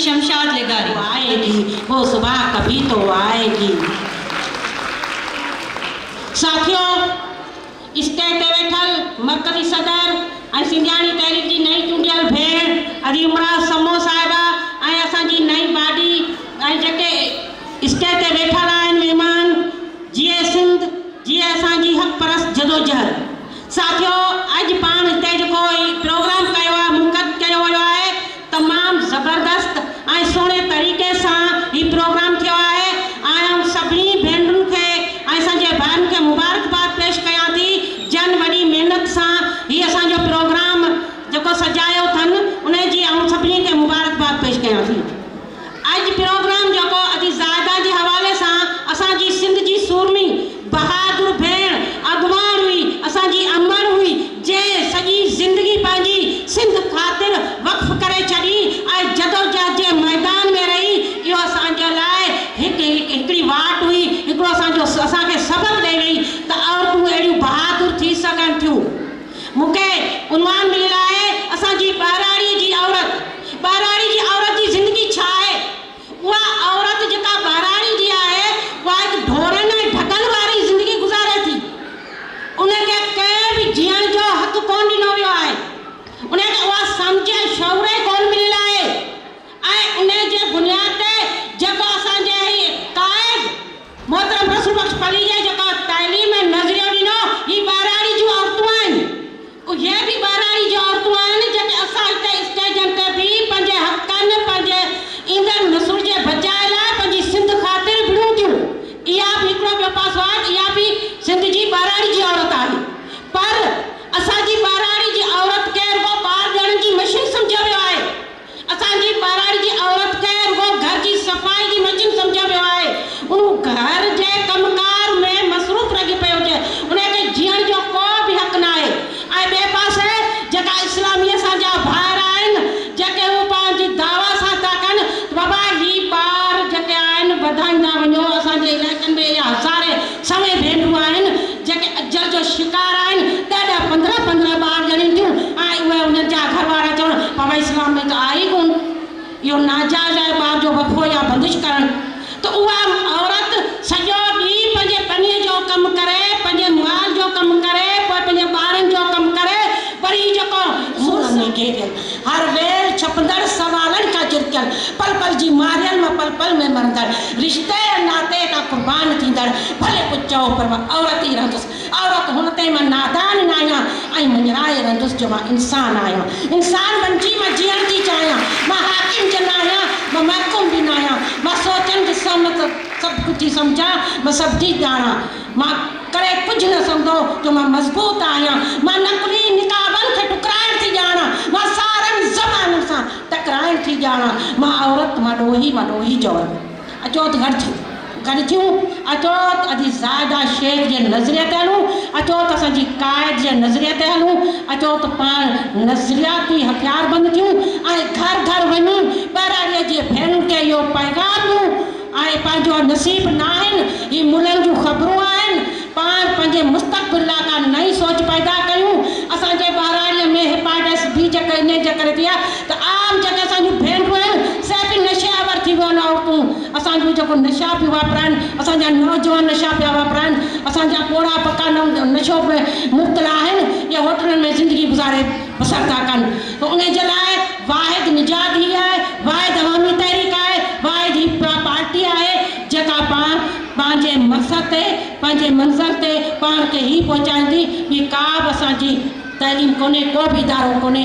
शमशाद लगारी आएगी, वो सुबह कभी तो आएगी। साथियों, स्टेज ते वेठल मरकज़ी सदर ऐं सिंधियाणी तहरीक जी नई चूंडियल भेण अदी उमराज समो साहिबा ऐं असांजी नई बाडी ऐं जेके स्टेज ते वेठल आहिनि महिमान, जीए सिंध, जीए असांजी हक़ परस्त जदोजहद। साथियों, अॼु पाण हिते जेको प्रोग्राम कयो आहे, मुनक़द कयो वियो आहे, तमामु ज़बरदस्त ऐं सुहिणे तरीक़े सां हीउ प्रोग्राम थियो आहे। ऐं सभिनी भेनरुनि खे ऐं असांजे भाइयुनि खे मुबारकबाद पेश कयां थी, जन वॾी महिनत सां हीउ असांजो प्रोग्राम जेको सजायो अथनि उन जी आउं सभिनी खे मुबारकबाद पेश कयां थी। अॼु प्रोग्राम जेको अदी ज़ायदा जे हवाले सां असांजी सिंध जी सूरमी बहादुर भेण अॻवान हुई, असांजी अमर हुई, जंहिं सॼी ज़िंदगी पंहिंजी सिंध ख़ातिर वक़्फ़ करे छॾी ऐं जदोजहद जे मैदान में रही। इहो असांजे लाइ हिकिड़ी वाट हुई, हिकिड़ो असांखे सबक़ ॾेई वई त औरतूं अहिड़ियूं बहादुर थी सघनि थियूं। मूंखे उनवान मिलियल आहे असांजी ॿाराड़ी जी औरत। ॿाराड़ी जी औरत जी ज़िंदगी छा आहे? उहा औरत जेका ॿाराड़ी जी आहे, उहा हिकु ढोरनि ऐं ढकल वारी ज़िंदगी गुज़ारे थी। उनखे कंहिं बि जीअण जो हक़ कोन ॾिनो वियो आहे, उनखे उहा सम्झ शौर कोन मिलियल आहे। ऐं उन जे बुनियाद ते जेको असांजे क़ाइद मोहतरम रसूल बख्श पली जे जेको तालीम ऐं नज़रियो ॾिनो, ही ॿाराड़ी जूं औरतूं आहिनि। उहे बि ॿाराड़ी जूं औरतूं आहिनि जेके असां हिते स्टेजनि ते बि पंहिंजे हक़नि, पंहिंजे ईंदड़ नसुल जे बचाए लाइ पंहिंजी सिंध ख़ातिर विढ़ूं थियूं। इहा बि हिकिड़ो ॿियो पासो आहे, इहा बि सिंध जी ॿाराड़ी जी औरत आहे। पर असांजी ॿाराड़ी जी औरत खे रुॻो ॿार ॾियण जी मशीन सम्झियो वियो आहे। असांजी ॿाराड़ी जी औरत खे रुॻो घर जी सफ़ाई जी मशीन सम्झियो वियो आहे। उन घर जे कमकार में मसरूफ़ लॻी पियो हुजे, उनखे जीअण जो को बि हक़ न आहे। ऐं ॿिए पासे जेका इस्लामी असांजा भाइर आहिनि, जेके उहे पंहिंजी दावा सां था कनि बाबा ही ॿार जेके आहिनि वधाईंदा वञो। असांजे इलाइक़नि में इहा हज़ारे सवे भेनरूं आहिनि जेके अजल जो शिकार आहिनि, ॾाढा 15-15 ॿार ॼणनि थियूं ऐं उहे उन्हनि जा घर वारा चवनि बाबा इस्लाम में त आई कोन, इहो नाजाइज़ आहे ॿार जो वफ़ो या बंदिश करणु। त उहा औरत सॼो ॾींहुं पंहिंजे पनीअ जो कमु करे, पंहिंजे माल जो कमु करे, पोइ पंहिंजे ॿारनि जो कमु करे, वरी जेको हर वेल छपंदड़ सवालनि खां चिरकियल, पल पल जी मारियल मां पल पल में मरंदड़, रिश्ते नाते खां कुर्बान थींदड़, भले कुझु चओ पर मां औरत ई रहंदुसि। औरत हुन ते मां नादान न आहियां ऐं मञराए रहंदुसि जो मां इंसान आहियां। इंसान बणिजी मां जीअण थी चाहियां। मां हाकिम जो न आहियां, मां महकुम बि न आहियां। मां सोचनि ॾिसां सभु कुझु थी सम्झां, मां सभु थी ॼाणा। मां करे कुझु न सम्झो जो मां मज़बूत आहियां। मां नक़ली निकाबनि खे टुकराइण थी ॼाणा। मां सारनि ज़माननि सां टकराइण थी ॼाणा। मां औरत, मां ॾोही जो अचो त गॾु थियूं, अचो त अॼु ज़ायदा शेख जे नज़रिए ते हलूं, अचो त असांजी क़ाइद जे नज़रिए ते हलूं, अचो त पाण नज़रियाती हथियार बंदि थियूं ऐं घर घर वञूं, ॿाराड़ीअ जे भेनरुनि खे इहो पैगाम ॾियूं। ऐं पंहिंजो नसीब न आहिनि, ही मुल्हनि जूं ख़बरूं आहिनि। पाण पंहिंजे मुस्तक़बिल लाइ का नई सोच पैदा कयूं। असांजे ॿाराड़ीअ में हेपाटाइटिस बी जेके इन जे करे थी आहे त आम जेके असांजूं भेनरूं आहिनि से बि नशेवर थी वियूं आहिनि। औरतूं असांजूं जेको नशा पियूं वापराइनि, असांजा नौजवान नशा पिया वापराइनि, असांजा पोड़ा पका नशो में मुब्तला आहिनि। इहे होटलनि में ज़िंदगी गुज़ारे बसर था कनि। त उन जे लाइ वाहिद निजात ही आहे, वाहिद अवामी तहरीक आहे, वाहिद ही पार्टी आहे जेका पाण पंहिंजे मक़सद ते, पंहिंजे मंज़र ते पाण खे ही पहुचाईंदी। ॿी का बि असांजी तइलीम कोन्हे, को बि इदारो कोन्हे।